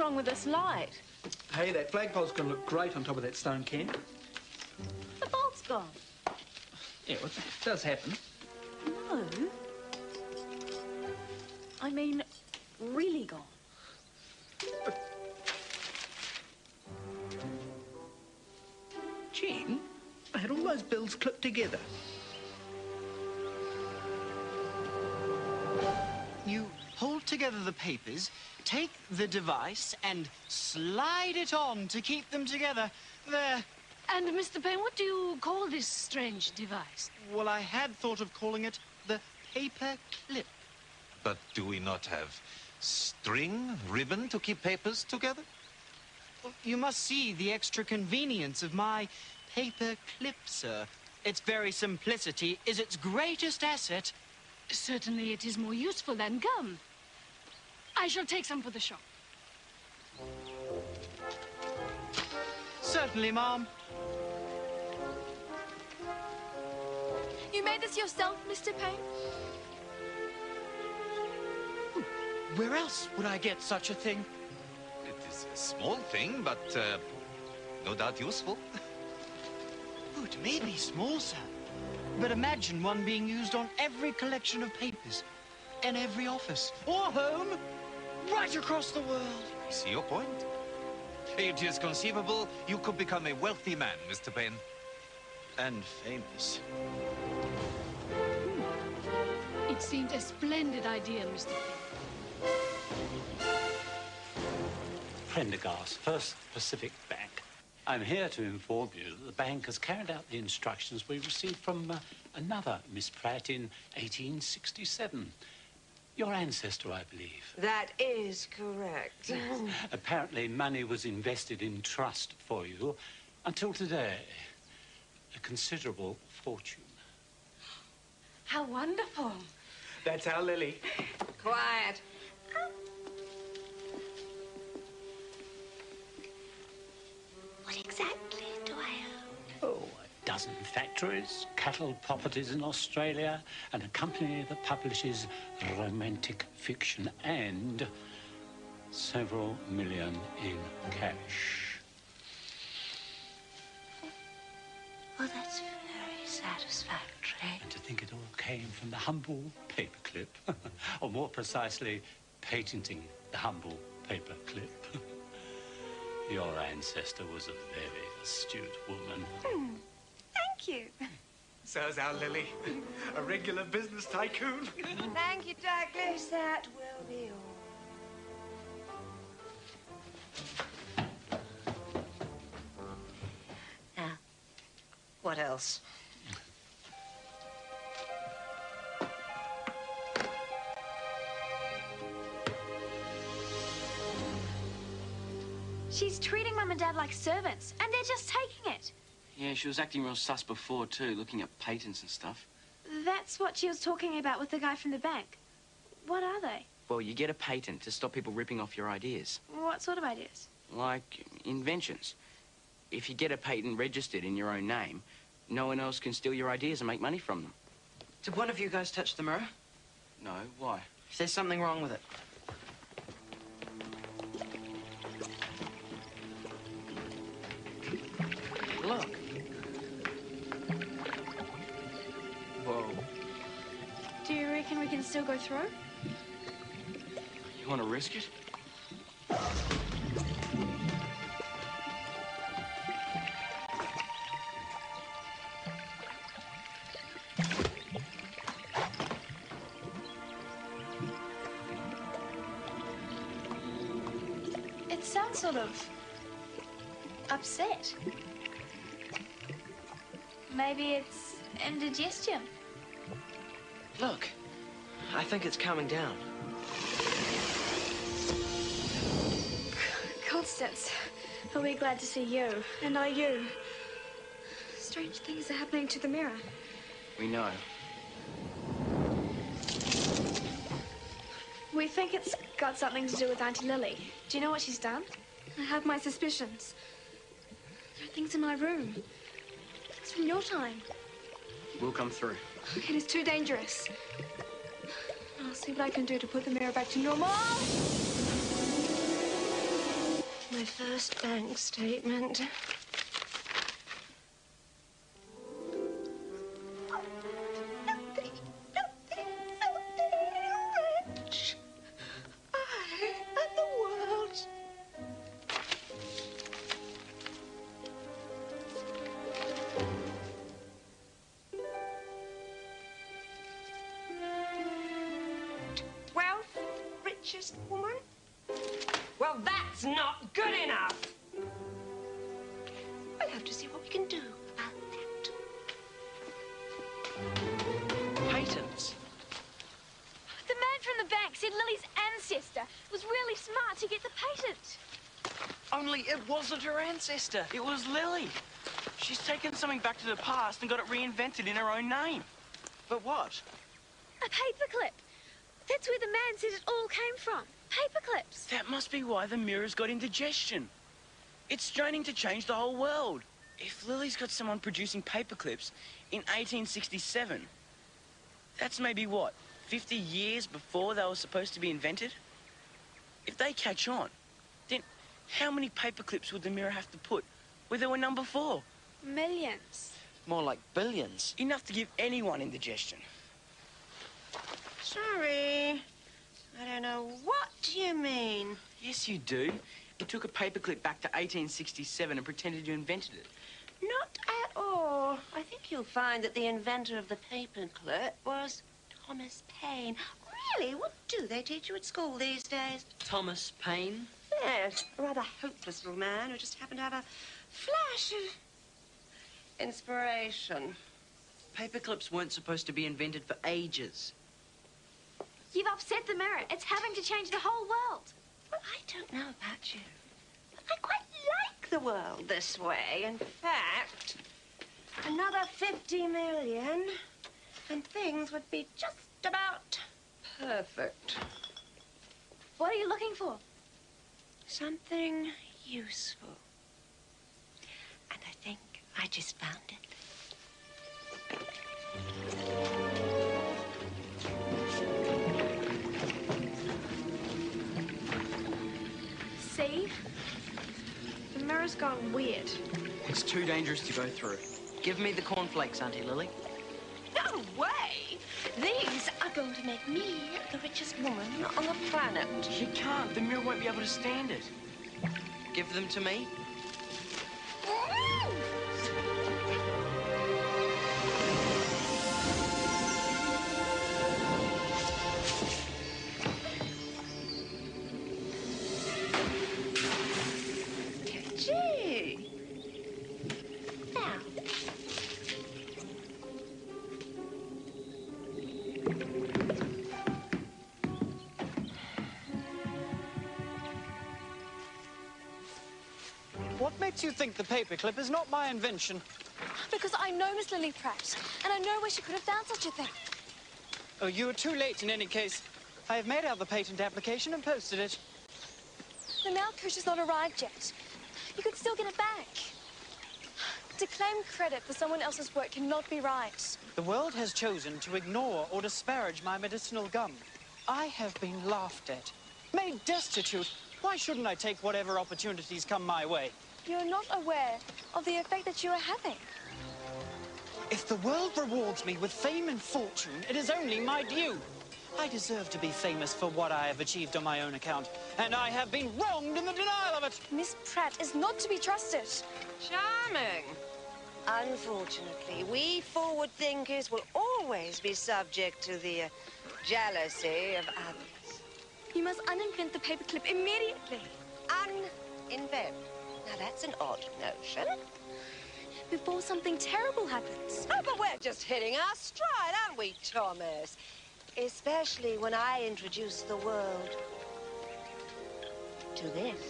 wrong with this light? Hey, that flagpole's going to look great on top of that stone can. The bulb's gone. Yeah, well, it does happen. No. I mean, really gone. Jean, I had all those bills clipped together. You hold together the papers, take the device and slide it on to keep them together. There. And, Mr. Payne, what do you call this strange device? Well, I had thought of calling it the paper clip. But do we not have string, ribbon to keep papers together? Well, you must see the extra convenience of my paper clip, sir. Its very simplicity is its greatest asset. Certainly it is more useful than gum. I shall take some for the shop. Certainly, Ma'am. You made this yourself, Mr. Payne? Where else would I get such a thing? It is a small thing, but no doubt useful. Oh, it may be small, sir. But imagine one being used on every collection of papers, in every office or home, right across the world. I see your point. It is conceivable you could become a wealthy man, Mr. Payne. And famous. It seemed a splendid idea, Mr. Payne. Prendergast, First Pacific Bank. I'm here to inform you that the bank has carried out the instructions we received from another Miss Pratt in 1867. Your ancestor, I believe. That is correct. Apparently, money was invested in trust for you until today. A considerable fortune. How wonderful. That's our Lily. Quiet. What exactly do I own? Oh, a dozen factories, cattle properties in Australia, and a company that publishes romantic fiction and several million in cash. Well, that's very satisfactory. And to think it all came from the humble paperclip, or more precisely, patenting the humble paperclip. Your ancestor was a very astute woman. Thank you. So's our Lily. A regular business tycoon. Thank you, Douglas. That will be all. Now, what else? She's treating Mum and Dad like servants, and they're just taking it. Yeah, she was acting real sus before, too, looking at patents and stuff. That's what she was talking about with the guy from the bank. What are they? Well, you get a patent to stop people ripping off your ideas. What sort of ideas? Like inventions. If you get a patent registered in your own name, no one else can steal your ideas and make money from them. Did one of you guys touch the mirror? No, why? There's something wrong with it. Look. Whoa. Do you reckon we can still go through? You want to risk it? It sounds sort of upset. Maybe it's indigestion. Look. I think it's calming down. Constance, are we glad to see you? And are you? Strange things are happening to the mirror. We know. We think it's got something to do with Auntie Lily. Do you know what she's done? I have my suspicions. There are things in my room. It's from your time. We'll come through. It is too dangerous. I'll see what I can do to put the mirror back to normal. My first bank statement. Rich. I and the world. Wealth, richest woman. Well, that's not good enough. We'll have to see what we can do about that. Patents? The man from the bank said Lily's ancestor was really smart to get the patent. Only it wasn't her ancestor. It was Lily. She's taken something back to the past and got it reinvented in her own name. But what? A paperclip. That's where the man said it all came from. Paperclips. That must be why the mirror's got indigestion. It's straining to change the whole world. If Lily's got someone producing paperclips in 1867, that's maybe what, 50 years before they were supposed to be invented? If they catch on, then how many paperclips would the mirror have to put where there were none before? Millions. More like billions. Enough to give anyone indigestion. Sorry. I don't know what you mean. Yes, you do. You took a paperclip back to 1867 and pretended you invented it. Not at all. I think you'll find that the inventor of the paperclip was Thomas Paine. Really? What do they teach you at school these days? Thomas Paine? Yes, a rather hopeless little man who just happened to have a flash of inspiration. Paperclips weren't supposed to be invented for ages. You've upset the mirror. It's having to change the whole world. Well, I don't know about you, but I quite like the world this way. In fact, another 50 million and things would be just about perfect. What are you looking for? Something useful. And I think I just found it. See? The mirror's gone weird. It's too dangerous to go through. Give me the cornflakes, Auntie Lily. No way! These are going to make me the richest woman on the planet. You can't. The mirror won't be able to stand it. Give them to me. Gee. Now. What makes you think the paperclip is not my invention? Because I know Miss Lily Pratt, and I know where she could have found such a thing. Oh, you are too late in any case. I have made out the patent application and posted it. The mail coach has not arrived yet. You could still get it back. To claim credit for someone else's work cannot be right. The world has chosen to ignore or disparage my medicinal gum. I have been laughed at, made destitute. Why shouldn't I take whatever opportunities come my way? You're not aware of the effect that you are having. If the world rewards me with fame and fortune, it is only my due. I deserve to be famous for what I have achieved on my own account, and I have been wronged in the denial of it. Miss Pratt is not to be trusted. Charming. Unfortunately, we forward thinkers will always be subject to the jealousy of others. You must uninvent the paperclip immediately. Uninvent. Now, that's an odd notion. Before something terrible happens. Oh, but we're just hitting our stride, aren't we, Thomas? Especially when I introduce the world to this.